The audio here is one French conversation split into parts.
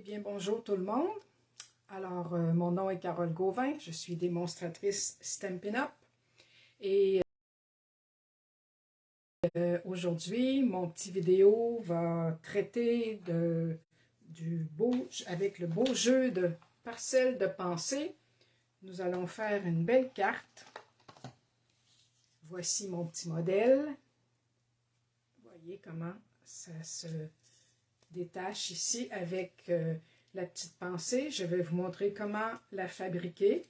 Eh bien, bonjour tout le monde. Alors, mon nom est Carole Gauvin, je suis démonstratrice Stampin' Up. Et aujourd'hui, mon petit vidéo va traiter avec le beau jeu de parcelles de pensée. Nous allons faire une belle carte. Voici mon petit modèle. Vous voyez comment ça se détache ici avec la petite pensée. Je vais vous montrer comment la fabriquer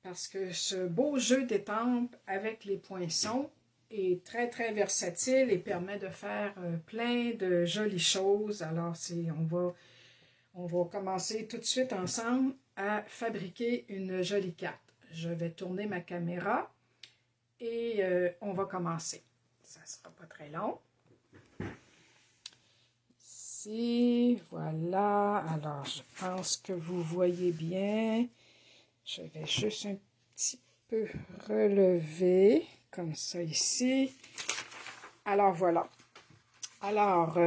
parce que ce beau jeu d'étampes avec les poinçons est très versatile et permet de faire plein de jolies choses. Alors on va commencer tout de suite ensemble à fabriquer une jolie carte. Je vais tourner ma caméra et on va commencer. Ça ne sera pas très long. Voilà, alors je pense que vous voyez bien. Je vais juste un petit peu relever, comme ça ici. Alors voilà. Alors,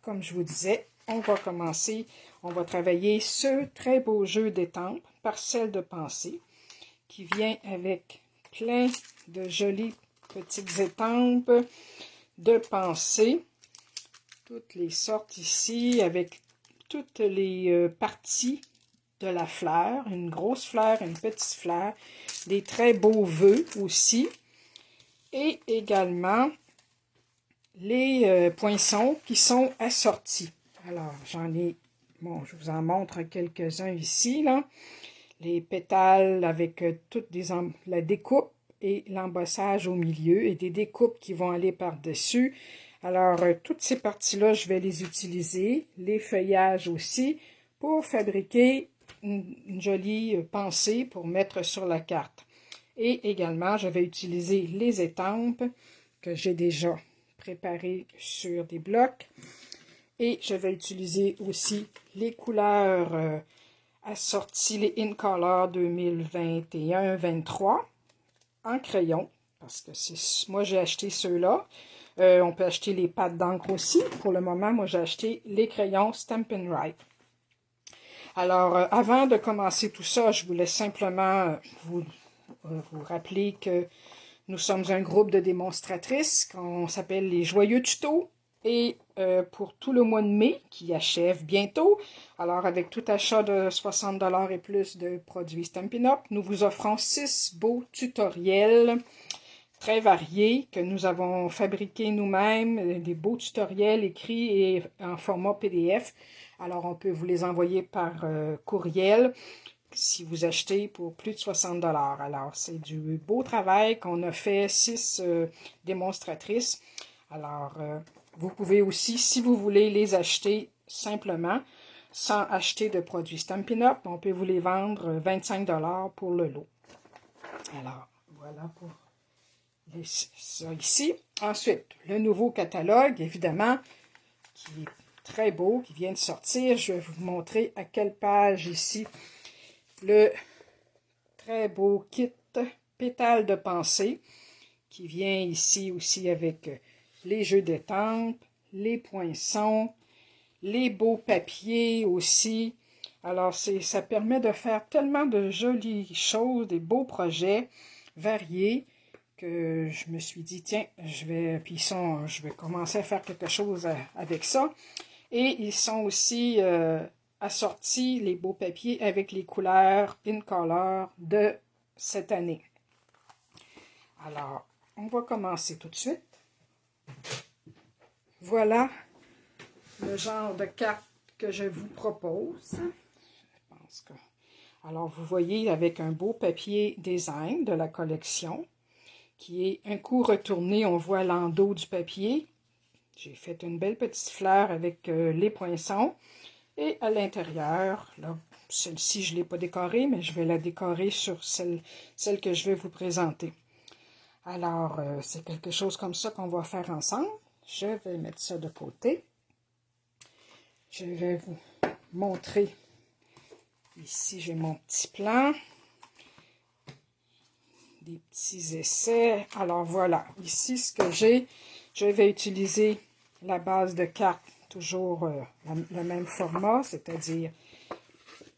comme je vous disais, on va commencer. On va travailler ce très beau jeu d'étampes, parcelles de pensée, qui vient avec plein de jolies petites étampes de pensée. Toutes les sortes ici, avec toutes les parties de la fleur, une grosse fleur, une petite fleur, des très beaux vœux aussi, et également les poinçons qui sont assortis. Alors, bon, je vous en montre quelques-uns ici, là. Les pétales avec la découpe et l'embossage au milieu, et des découpes qui vont aller par-dessus. Alors, toutes ces parties-là, je vais les utiliser, les feuillages aussi, pour fabriquer une jolie pensée pour mettre sur la carte. Et également, je vais utiliser les étampes que j'ai déjà préparées sur des blocs. Et je vais utiliser aussi les couleurs assorties, les InColor 2021-23 en crayon, parce que moi j'ai acheté ceux-là. On peut acheter les pâtes d'encre aussi. Pour le moment, moi j'ai acheté les crayons Stampin' Write. Alors, avant de commencer tout ça, je voulais simplement vous rappeler que nous sommes un groupe de démonstratrices qu'on s'appelle les Joyeux Tutos. Et pour tout le mois de mai, qui achève bientôt, alors avec tout achat de 60 $ et plus de produits Stampin' Up, nous vous offrons 6 beaux tutoriels très variés que nous avons fabriqués nous-mêmes, des beaux tutoriels écrits et en format PDF. Alors, on peut vous les envoyer par courriel si vous achetez pour plus de 60 $. Alors, c'est du beau travail qu'on a fait 6 démonstratrices. Alors, vous pouvez aussi, si vous voulez les acheter simplement, sans acheter de produits Stampin' Up, on peut vous les vendre 25 $ pour le lot. Alors, voilà pour ça ici. Ensuite, le nouveau catalogue, évidemment, qui est très beau, qui vient de sortir. Je vais vous montrer à quelle page ici le très beau kit pétales de pensée, qui vient ici aussi avec les jeux d'étampes, les poinçons, les beaux papiers aussi. Alors, ça permet de faire tellement de jolies choses, des beaux projets variés, que je me suis dit, tiens, je vais commencer à faire quelque chose avec ça. Et ils sont aussi assortis, les beaux papiers, avec les couleurs InColor de cette année. Alors, on va commencer tout de suite. Voilà le genre de carte que je vous propose. Je pense que... Alors, vous voyez avec un beau papier design de la collection, qui est un coup retourné, on voit l'endos du papier. J'ai fait une belle petite fleur avec les poinçons. Et à l'intérieur, là, celle-ci, je ne l'ai pas décorée, mais je vais la décorer sur celle que je vais vous présenter. Alors, c'est quelque chose comme ça qu'on va faire ensemble. Je vais mettre ça de côté. Je vais vous montrer. Ici, j'ai mon petit plan. Des petits essais. Alors, voilà. Ici, ce que j'ai, je vais utiliser la base de carte toujours le même format, c'est-à-dire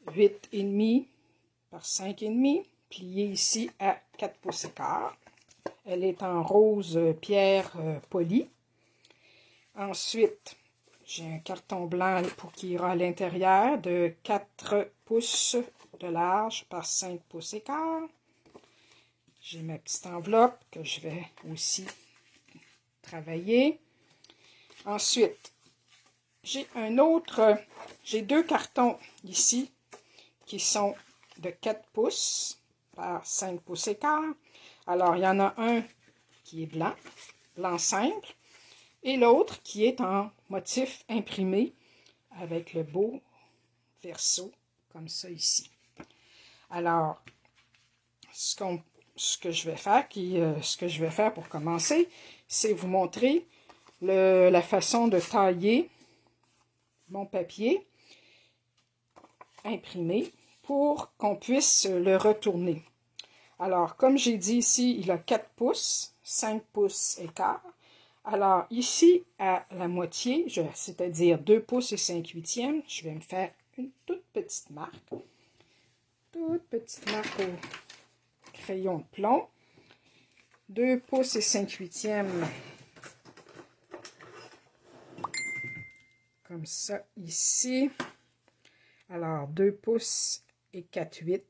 8,5 par 5,5, plié ici à 4 pouces et quart. Elle est en rose pierre polie. Ensuite, j'ai un carton blanc pour qui ira à l'intérieur de 4 pouces de large par 5 pouces et quart. J'ai ma petite enveloppe que je vais aussi travailler. Ensuite, j'ai deux cartons ici qui sont de 4 pouces par 5 pouces et quart. Alors, il y en a un qui est blanc, blanc simple, et l'autre qui est en motif imprimé avec le beau verso, comme ça ici. Alors, ce que je vais faire pour commencer, c'est vous montrer la façon de tailler mon papier imprimé pour qu'on puisse le retourner. Alors, comme j'ai dit ici, il a 4 pouces, 5 pouces et quart. Alors, ici, à la moitié, c'est-à-dire 2 pouces et 5/8, je vais me faire une toute petite marque. Toute petite marque au crayon de plomb. 2 pouces et 5/8, comme ça ici. Alors, 2 pouces et 4/8,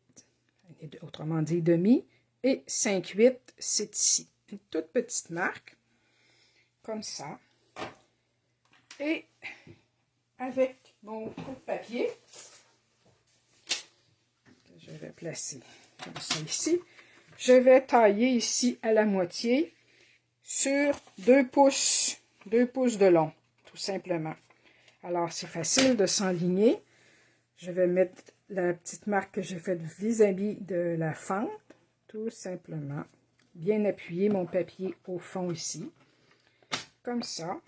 autrement dit demi, et 5/8, c'est ici. Une toute petite marque, comme ça. Et avec mon coupe-papier, que je vais placer comme ça ici, je vais tailler ici à la moitié sur 2 pouces de long, tout simplement. Alors, c'est facile de s'enligner. Je vais mettre la petite marque que j'ai faite vis-à-vis de la fente, tout simplement. Bien appuyer mon papier au fond ici, comme ça.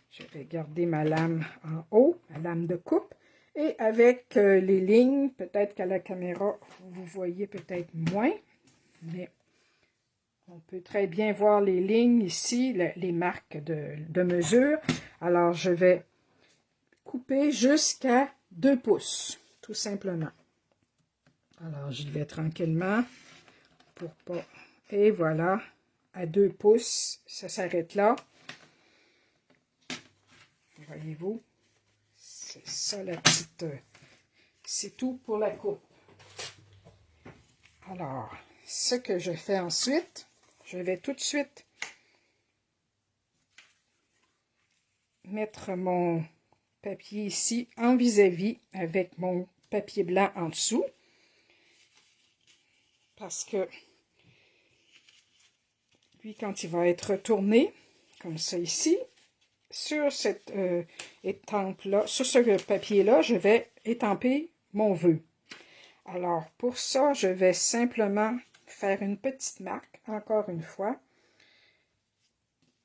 Je vais garder ma lame en haut, ma lame de coupe. Et avec les lignes, peut-être qu'à la caméra, vous voyez peut-être moins, mais on peut très bien voir les lignes ici, les marques de mesure. Alors, je vais couper jusqu'à 2 pouces, tout simplement. Alors, j'y vais tranquillement pour pas... Et voilà, à 2 pouces, ça s'arrête là. Voyez-vous, c'est ça la petite... c'est tout pour la coupe. Alors, ce que je fais ensuite, je vais tout de suite mettre mon papier ici en vis-à-vis avec mon papier blanc en dessous. Parce que lui, quand il va être retourné, comme ça ici, sur cette étampe-là, sur ce papier-là, je vais étamper mon vœu. Alors, pour ça, je vais simplement faire une petite marque, encore une fois.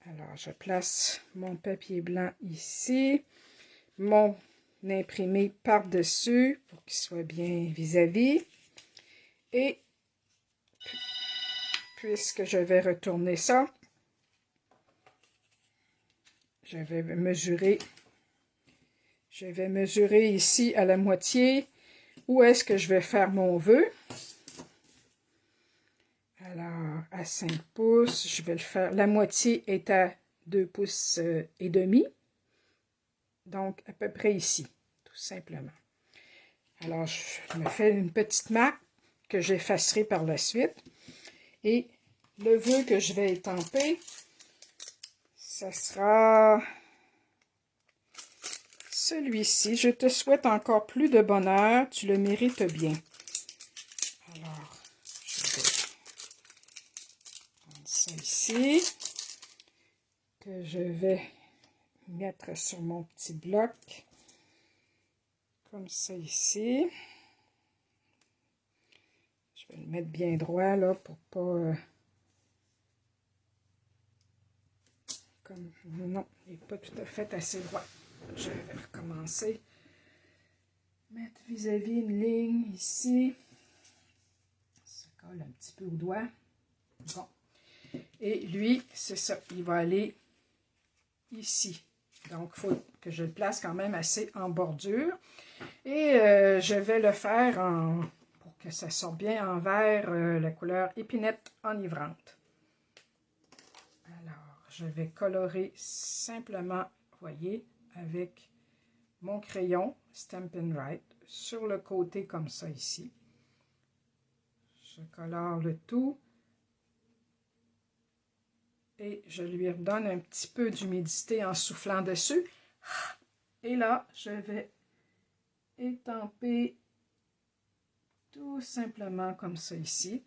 Alors, je place mon papier blanc ici, mon imprimé par-dessus pour qu'il soit bien vis-à-vis. Et puisque je vais retourner ça, je vais mesurer ici à la moitié où est-ce que je vais faire mon vœu. Alors, à 5 pouces, je vais le faire. La moitié est à 2 pouces et demi. Donc, à peu près ici, tout simplement. Alors, je me fais une petite marque que j'effacerai par la suite. Et le vœu que je vais étamper, ça sera celui-ci. Je te souhaite encore plus de bonheur. Tu le mérites bien. Alors, je vais prendre ça ici, que je vais mettre sur mon petit bloc, comme ça ici. Je vais le mettre bien droit, là, pour pas... comme... Non, il n'est pas tout à fait assez droit. Je vais recommencer. Mettre vis-à-vis une ligne ici. Ça colle un petit peu au doigt. Bon. Et lui, c'est ça. Il va aller ici. Donc, il faut que je le place quand même assez en bordure. Et je vais le faire pour que ça sorte bien en vert, la couleur épinette enivrante. Alors, je vais colorer simplement, voyez, avec mon crayon Stampin' Write sur le côté comme ça ici. Je colore le tout et je lui redonne un petit peu d'humidité en soufflant dessus. Et là, je vais étamper tout simplement comme ça ici.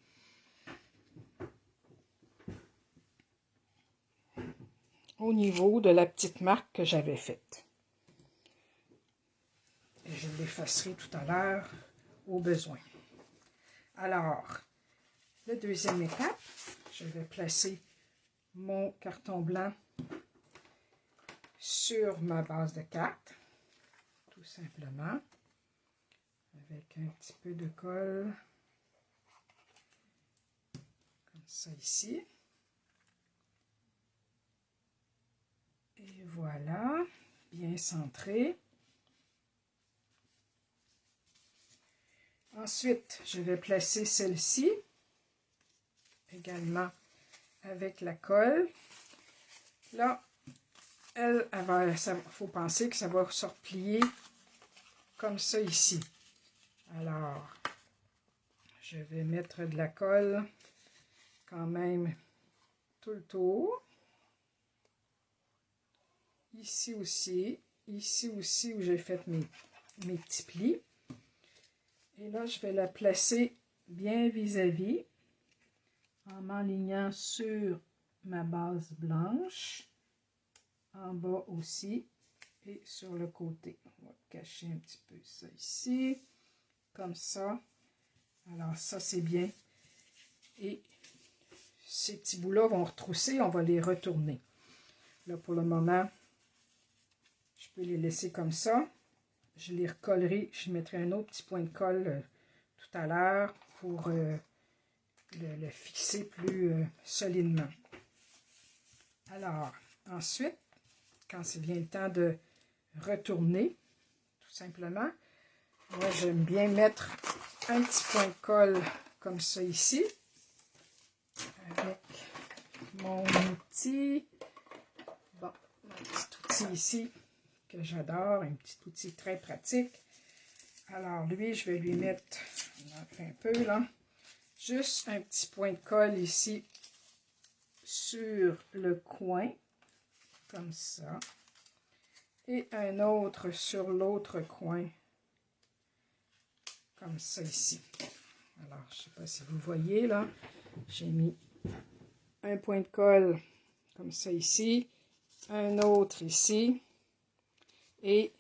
Au niveau de la petite marque que j'avais faite. Et je l'effacerai tout à l'heure au besoin. Alors, la deuxième étape, je vais placer mon carton blanc sur ma base de carte, tout simplement, avec un petit peu de colle, comme ça ici. Et voilà, bien centré. Ensuite, je vais placer celle-ci, également avec la colle. Là, il faut penser que ça va se replier comme ça ici. Alors, je vais mettre de la colle quand même tout le tour. Ici aussi où j'ai fait mes petits plis. Et là, je vais la placer bien vis-à-vis en m'enlignant sur ma base blanche, en bas aussi et sur le côté. On va cacher un petit peu ça ici, comme ça. Alors ça, c'est bien. Et ces petits bouts-là vont retrousser, on va les retourner. Là, pour le moment, je peux les laisser comme ça. Je les recollerai, je mettrai un autre petit point de colle tout à l'heure pour le fixer plus solidement. Alors, ensuite, quand c'est bien le temps de retourner, tout simplement, moi j'aime bien mettre un petit point de colle comme ça ici, avec mon outil, bon, mon petit outil ici, que j'adore, un petit outil très pratique. Alors lui, je vais lui mettre, on en fait un peu là, juste un petit point de colle ici sur le coin, comme ça, et un autre sur l'autre coin, comme ça ici. Alors, je ne sais pas si vous voyez là, j'ai mis un point de colle comme ça ici, un autre ici, et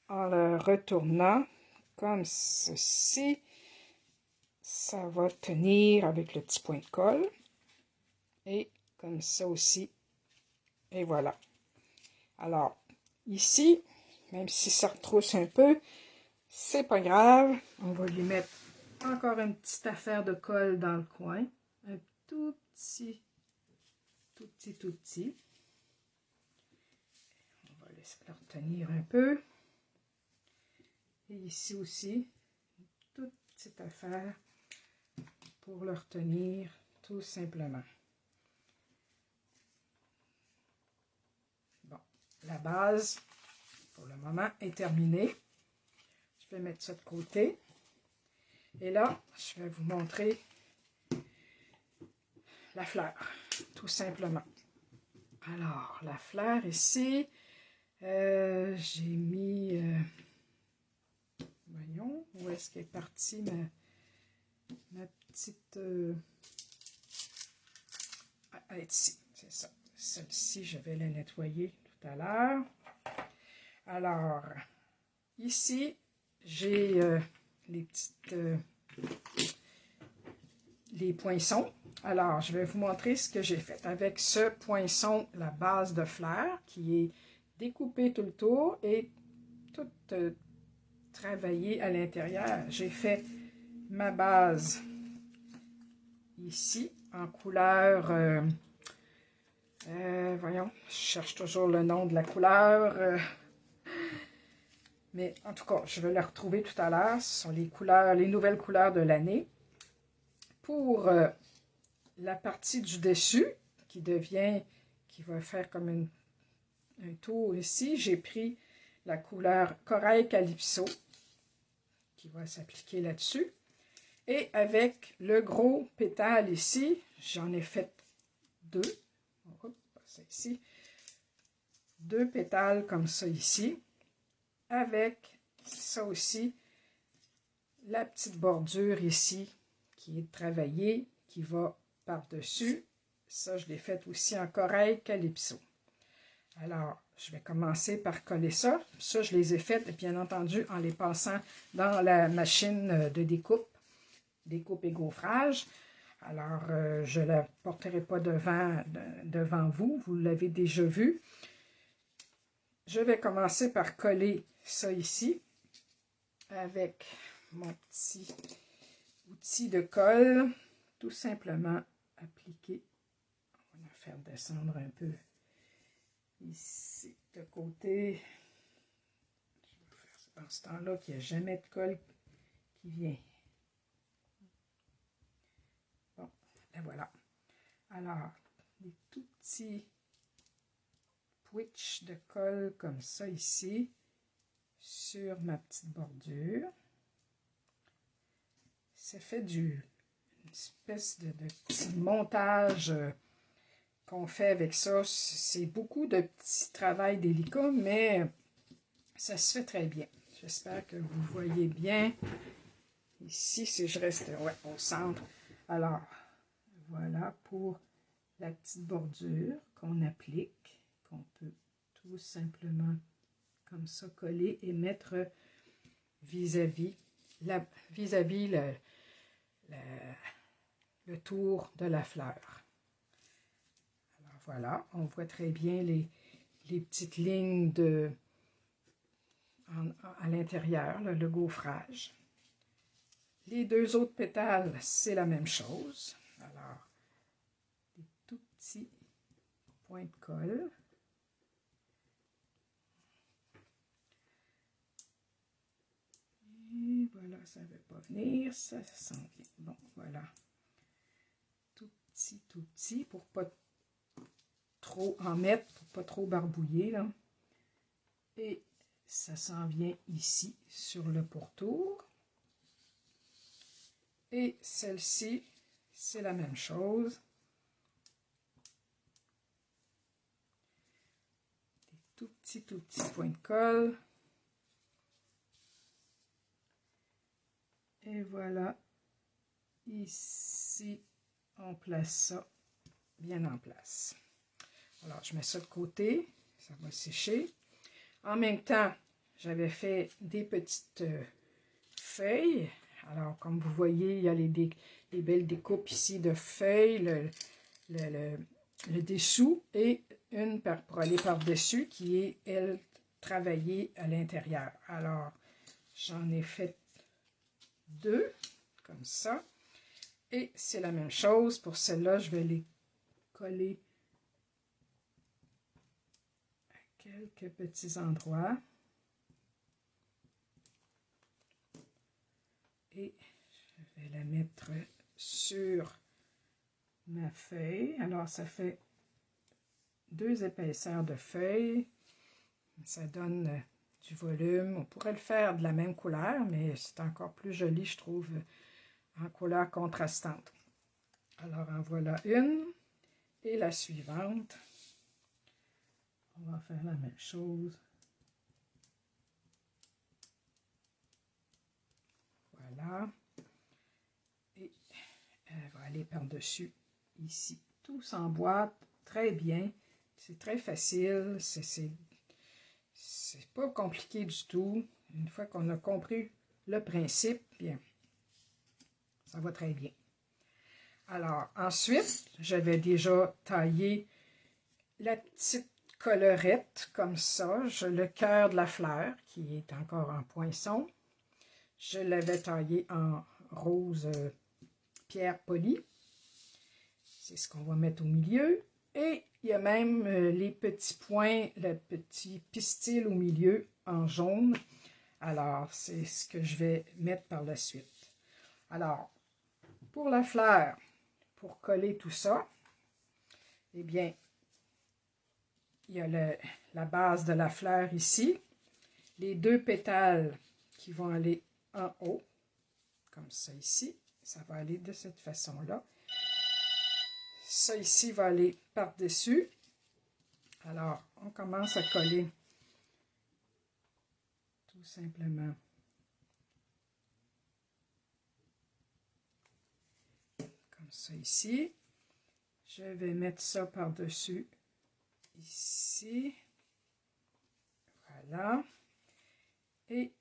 en le retournant comme ceci, ça va tenir avec le petit point de colle, et comme ça aussi, et voilà. Alors, ici, même si ça retrousse un peu, c'est pas grave, on va lui mettre encore une petite affaire de colle dans le coin, un tout petit, tout petit, tout petit. On va laisser le retenir un peu. Et ici aussi, une toute petite affaire pour le retenir tout simplement. Bon, la base, pour le moment, est terminée. Je vais mettre ça de côté. Et là, je vais vous montrer la fleur, tout simplement. Alors, la fleur ici, j'ai mis... voyons, où est-ce qu'elle est partie ma petite... elle est ici, c'est ça. Celle-ci, je vais la nettoyer tout à l'heure. Alors, ici, j'ai les poinçons. Alors, je vais vous montrer ce que j'ai fait. Avec ce poinçon, la base de fleur, qui est découpée tout le tour et toute travaillée à l'intérieur. J'ai fait ma base ici, en couleur Voyons, je cherche toujours le nom de la couleur. Mais en tout cas, je vais la retrouver tout à l'heure. Ce sont les couleurs, les nouvelles couleurs de l'année. Pour la partie du dessus, qui va faire comme un tour ici, j'ai pris la couleur Corail Calypso, qui va s'appliquer là-dessus. Et avec le gros pétale ici, j'en ai fait deux. Hop, ça ici. Deux pétales comme ça ici. Avec ça aussi, la petite bordure ici qui est travaillée, qui va par-dessus. Ça, je l'ai fait aussi en Corail Calypso. Alors, je vais commencer par coller ça. Ça, je les ai faites, bien entendu, en les passant dans la machine de découpe et gaufrage. Alors, je ne la porterai pas devant vous. Vous l'avez déjà vu. Je vais commencer par coller ça ici avec mon petit outil de colle. Tout simplement appliquer. On va faire descendre un peu ici de côté. Je vais faire dans ce temps-là qu'il n'y a jamais de colle qui vient. Bon, et voilà. Alors, des tout petits switch de colle comme ça ici sur ma petite bordure. Ça fait une espèce de petit montage qu'on fait avec ça. C'est beaucoup de petits travail délicats, mais ça se fait très bien. J'espère que vous voyez bien. Ici, si je reste au centre. Alors, voilà pour la petite bordure qu'on applique, qu'on peut tout simplement comme ça coller et mettre vis-à-vis le tour de la fleur. Alors voilà, on voit très bien les petites lignes à l'intérieur, le gaufrage. Les deux autres pétales, c'est la même chose. Alors, des tout petits points de colle. Et voilà, ça ne veut pas venir, ça s'en vient. Bon, voilà. Tout petit, pour pas trop en mettre, pour pas trop barbouiller, là. Et ça s'en vient ici, sur le pourtour. Et celle-ci, c'est la même chose. Des tout petits points de colle. Et voilà, ici, on place ça bien en place. Alors, je mets ça de côté, ça va sécher. En même temps, j'avais fait des petites feuilles. Alors, comme vous voyez, il y a les belles découpes ici de feuilles, le dessous et une pour aller par-dessus qui est, elle, travaillée à l'intérieur. Alors, j'en ai fait deux, comme ça. Et c'est la même chose. Pour celle-là, je vais les coller à quelques petits endroits. Et je vais la mettre sur ma feuille. Alors, ça fait deux épaisseurs de feuilles. Ça donne du volume. On pourrait le faire de la même couleur, mais c'est encore plus joli, je trouve, en couleur contrastante. Alors, en voilà une. Et la suivante, on va faire la même chose. Voilà. Et elle va aller par-dessus ici. Tout s'emboîte très bien. C'est très facile. C'est pas compliqué du tout. Une fois qu'on a compris le principe, bien, ça va très bien. Alors, ensuite, j'avais déjà taillé la petite collerette comme ça. Le cœur de la fleur qui est encore en poinçon. Je l'avais taillé en rose pierre polie. C'est ce qu'on va mettre au milieu. Et il y a même les petits points, le petit pistil au milieu en jaune. Alors, c'est ce que je vais mettre par la suite. Alors, pour la fleur, pour coller tout ça, eh bien, il y a la base de la fleur ici, les 2 pétales qui vont aller en haut, comme ça ici. Ça va aller de cette façon-là. Ça ici va aller par-dessus. Alors, on commence à coller tout simplement. Comme ça ici. Je vais mettre ça par-dessus ici. Voilà. Et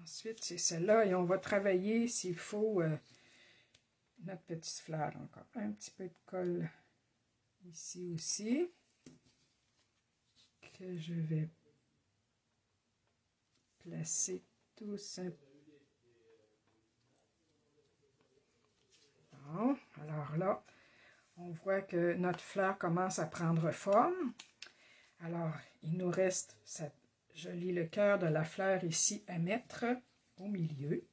ensuite, c'est celle-là. Et on va travailler, s'il faut, notre petite fleur encore. Un petit peu de colle ici aussi. Que je vais placer tout simplement. Alors là, on voit que notre fleur commence à prendre forme. Alors, il nous reste cette jolie le cœur de la fleur ici à mettre au milieu.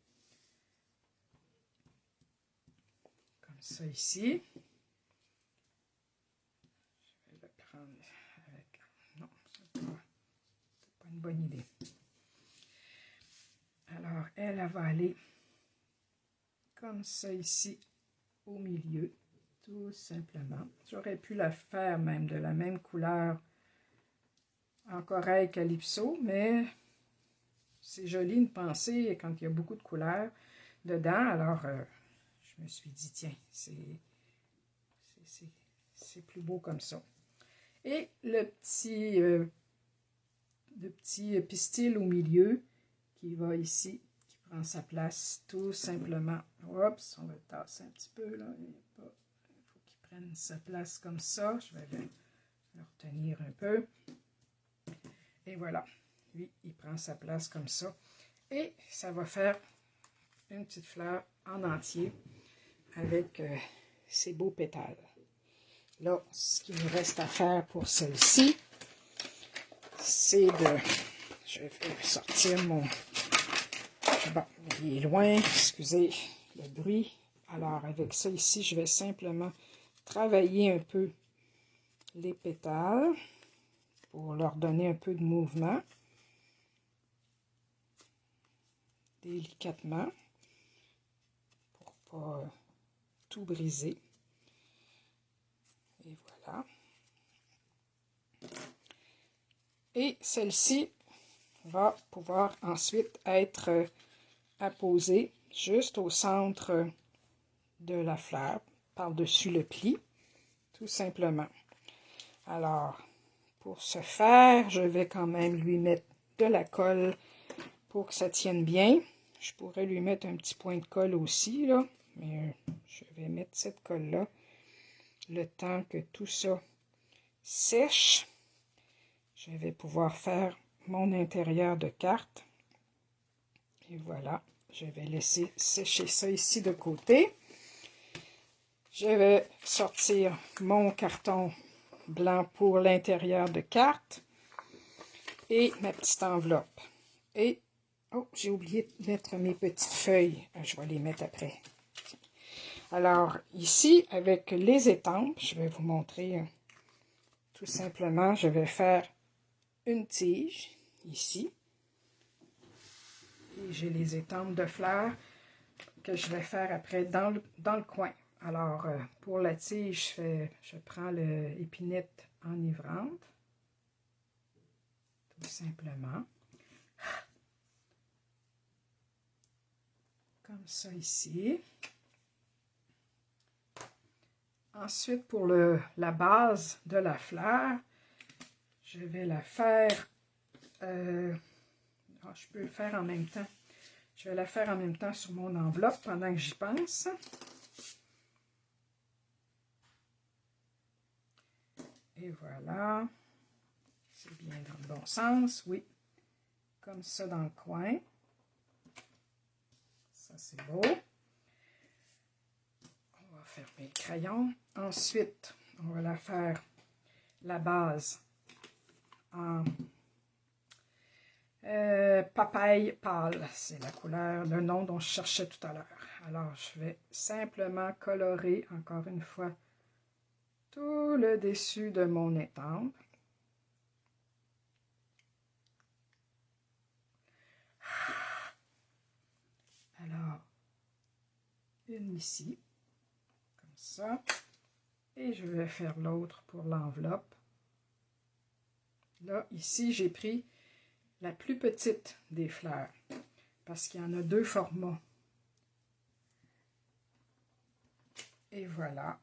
Comme ça ici. Je vais le prendre avec... Non, c'est pas une bonne idée. Alors, elle va aller comme ça ici au milieu, tout simplement. J'aurais pu la faire même de la même couleur en corail calypso, mais c'est joli une pensée quand il y a beaucoup de couleurs dedans. Alors, je me suis dit, tiens, c'est plus beau comme ça. Et le petit pistil au milieu qui va ici, qui prend sa place tout simplement. Oups, on va le tasser un petit peu là. Il faut qu'il prenne sa place comme ça. Je vais le retenir un peu. Et voilà. Lui, il prend sa place comme ça. Et ça va faire une petite fleur en entier avec ces beaux pétales. Là, ce qu'il nous reste à faire pour celle-ci, c'est de... Je vais sortir mon... Bon, il est loin, excusez le bruit. Alors, avec ça ici, je vais simplement travailler un peu les pétales pour leur donner un peu de mouvement. Délicatement, pour pas tout briser. Et voilà. Et celle-ci va pouvoir ensuite être apposée juste au centre de la fleur, par-dessus le pli, tout simplement. Alors, pour ce faire, je vais quand même lui mettre de la colle pour que ça tienne bien. Je pourrais lui mettre un petit point de colle aussi, là, mais je vais mettre cette colle-là le temps que tout ça sèche. Je vais pouvoir faire mon intérieur de carte. Et voilà, je vais laisser sécher ça ici de côté. Je vais sortir mon carton blanc pour l'intérieur de carte et ma petite enveloppe. Et, oh, j'ai oublié de mettre mes petites feuilles. Je vais les mettre après. Alors, ici, avec les étampes, je vais vous montrer tout simplement, je vais faire une tige ici. Et j'ai les étampes de fleurs que je vais faire après dans le coin. Alors, pour la tige, je prends l'épinette enivrante, tout simplement. Comme ça ici. Ensuite, pour la base de la fleur, je vais la faire... je peux le faire en même temps. Je vais la faire en même temps sur mon enveloppe pendant que j'y pense. Et voilà. C'est bien dans le bon sens, oui. Comme ça dans le coin. Ça, c'est beau. On va fermer le crayon. Ensuite, on va la faire la base en papaye pâle. C'est la couleur, le nom dont je cherchais tout à l'heure. Alors, je vais simplement colorer encore une fois tout le dessus de mon étampe. Alors, une ici, comme ça. Et je vais faire l'autre pour l'enveloppe. Là, ici, j'ai pris la plus petite des fleurs, parce qu'il y en a deux formats. Et voilà,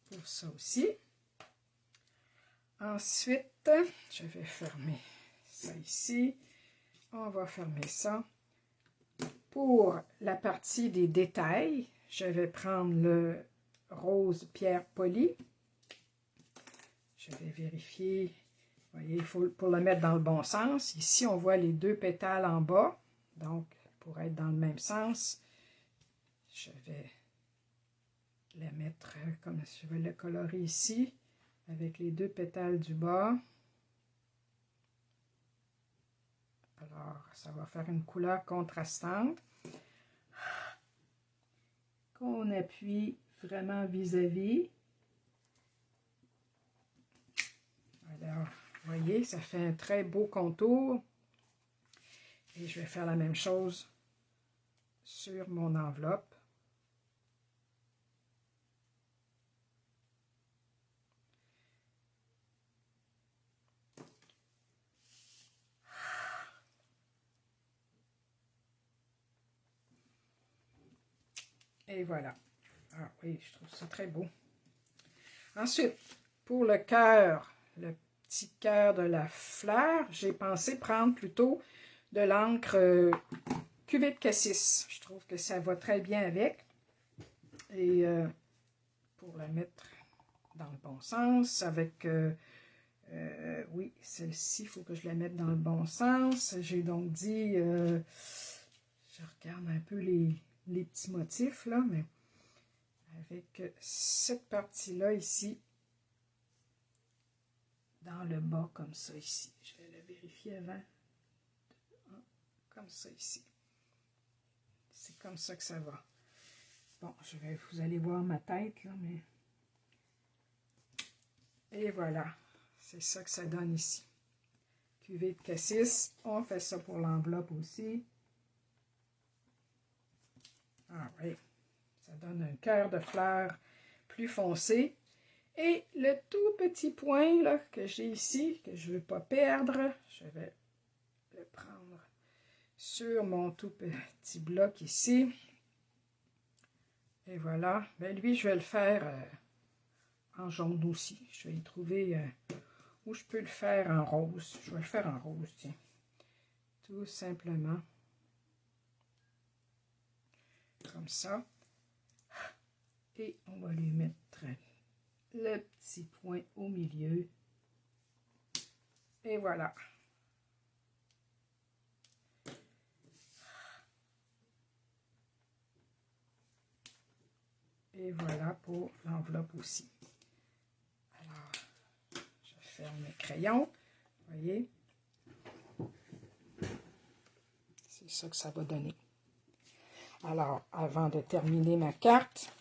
pour ça aussi. Ensuite, je vais fermer ça ici. On va fermer ça. Pour la partie des détails, je vais prendre le rose pierre polie. Je vais vérifier. Vous voyez, il faut pour le mettre dans le bon sens. Ici, on voit les deux pétales en bas. Donc, pour être dans le même sens, je vais le mettre comme je vais le colorer ici, avec les deux pétales du bas. Alors, ça va faire une couleur contrastante. Qu'on appuie vraiment vis-à-vis. Alors, vous voyez, ça fait un très beau contour. Et je vais faire la même chose sur mon enveloppe. Et voilà. Ah oui, je trouve ça très beau. Ensuite, pour le cœur, le petit cœur de la fleur, j'ai pensé prendre plutôt de l'encre cuvée de cassis. Je trouve que ça va très bien avec. Et pour la mettre dans le bon sens, avec... oui, celle-ci, il faut que je la mette dans le bon sens. J'ai donc dit... je regarde un peu les petits motifs, là, mais avec cette partie-là ici, dans le bas, comme ça ici. Je vais le vérifier avant. Comme ça ici. C'est comme ça que ça va. Bon, vous allez voir ma tête, là, mais... Et voilà. C'est ça que ça donne ici. Cuvée de cassis. On fait ça pour l'enveloppe aussi. Ah oui. Ça donne un cœur de fleur plus foncé. Et le tout petit point là, que j'ai ici, que je ne veux pas perdre, je vais le prendre sur mon tout petit bloc ici. Et voilà. Ben, lui, je vais le faire en jaune aussi. Je vais y trouver où je peux le faire en rose. Je vais le faire en rose, tiens. Tout simplement. Comme ça. Et on va lui mettre le petit point au milieu. Et voilà. Et voilà pour l'enveloppe aussi. Alors, je ferme mes crayons. Vous voyez? C'est ça que ça va donner. Alors, avant de terminer ma carte,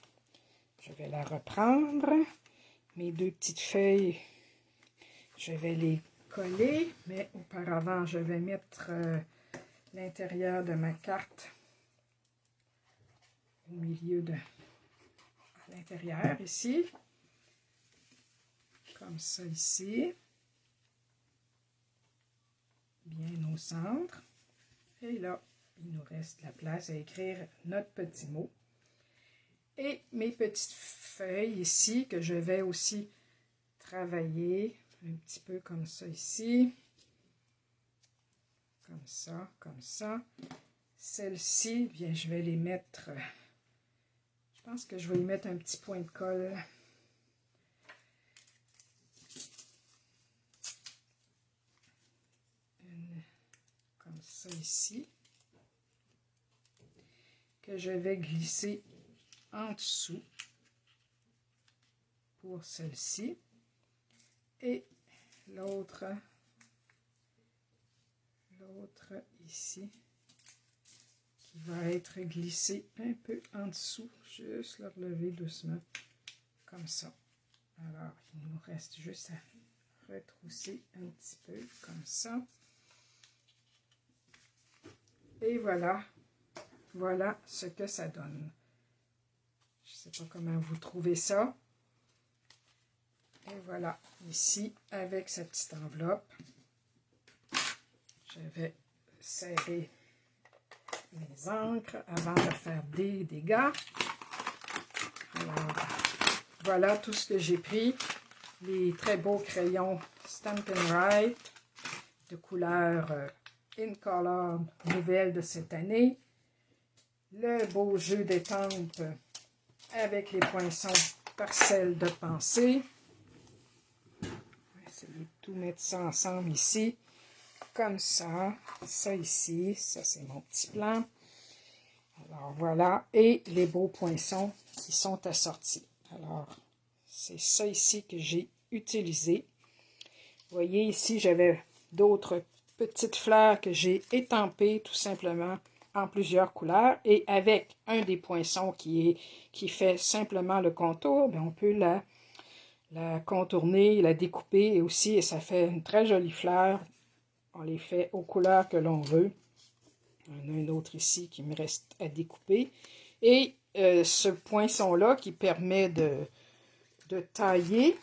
je vais la reprendre. Mes deux petites feuilles, je vais les coller, mais auparavant, je vais mettre l'intérieur de ma carte au milieu à l'intérieur ici, comme ça ici, bien au centre. Et là, il nous reste la place à écrire notre petit mot. Et mes petites feuilles ici, que je vais aussi travailler un petit peu comme ça ici. Comme ça, comme ça. Celles-ci, bien, je vais les mettre... Je pense que je vais y mettre un petit point de colle. Comme ça ici. Que je vais glisser en dessous pour celle-ci. Et l'autre ici, qui va être glissé un peu en dessous. Juste le relever doucement, comme ça. Alors, il nous reste juste à retrousser un petit peu, comme ça. Et voilà. Voilà ce que ça donne. Je ne sais pas comment vous trouvez ça. Et voilà, ici, avec cette petite enveloppe, je vais serrer mes encres avant de faire des dégâts. Alors, voilà tout ce que j'ai pris. Les très beaux crayons Stampin' Write de couleur In Color nouvelle de cette année. Le beau jeu d'étampes avec les poinçons Parcelles de pensée. Je vais essayer de tout mettre ça ensemble ici. Comme ça. Ça ici. Ça, c'est mon petit plan. Alors, voilà. Et les beaux poinçons qui sont assortis. Alors, c'est ça ici que j'ai utilisé. Vous voyez, ici, j'avais d'autres petites fleurs que j'ai étampées tout simplement en plusieurs couleurs. Et avec un des poinçons qui fait simplement le contour, bien, on peut la contourner, la découper aussi, et ça fait une très jolie fleur. On les fait aux couleurs que l'on veut. Il y en a une autre ici qui me reste à découper. Et ce poinçon-là qui permet de tailler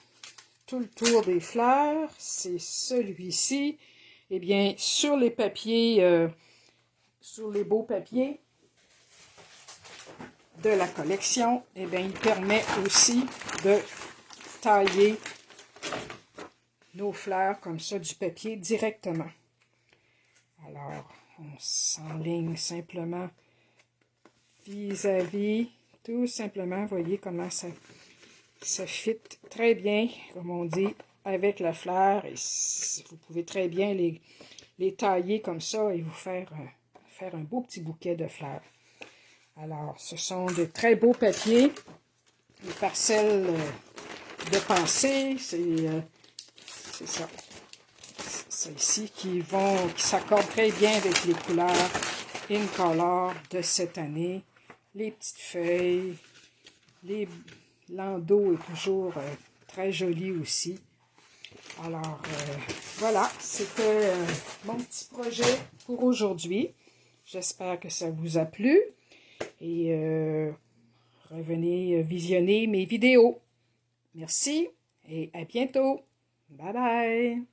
tout le tour des fleurs, c'est celui-ci. Eh bien, sur les papiers, sur les beaux papiers de la collection, eh bien, il permet aussi de tailler nos fleurs comme ça du papier directement. Alors, on s'enligne simplement vis-à-vis, tout simplement, voyez comment ça fit très bien, comme on dit, avec la fleur. Et vous pouvez très bien les tailler comme ça et vous faire un beau petit bouquet de fleurs. Alors, ce sont de très beaux papiers, les parcelles de pensée, c'est ça. C'est ici qui s'accordent très bien avec les couleurs In Color de cette année. Les petites feuilles, l'endos est toujours très joli aussi. Alors, voilà, c'était mon petit projet pour aujourd'hui. J'espère que ça vous a plu. Et revenez visionner mes vidéos. Merci et à bientôt. Bye bye.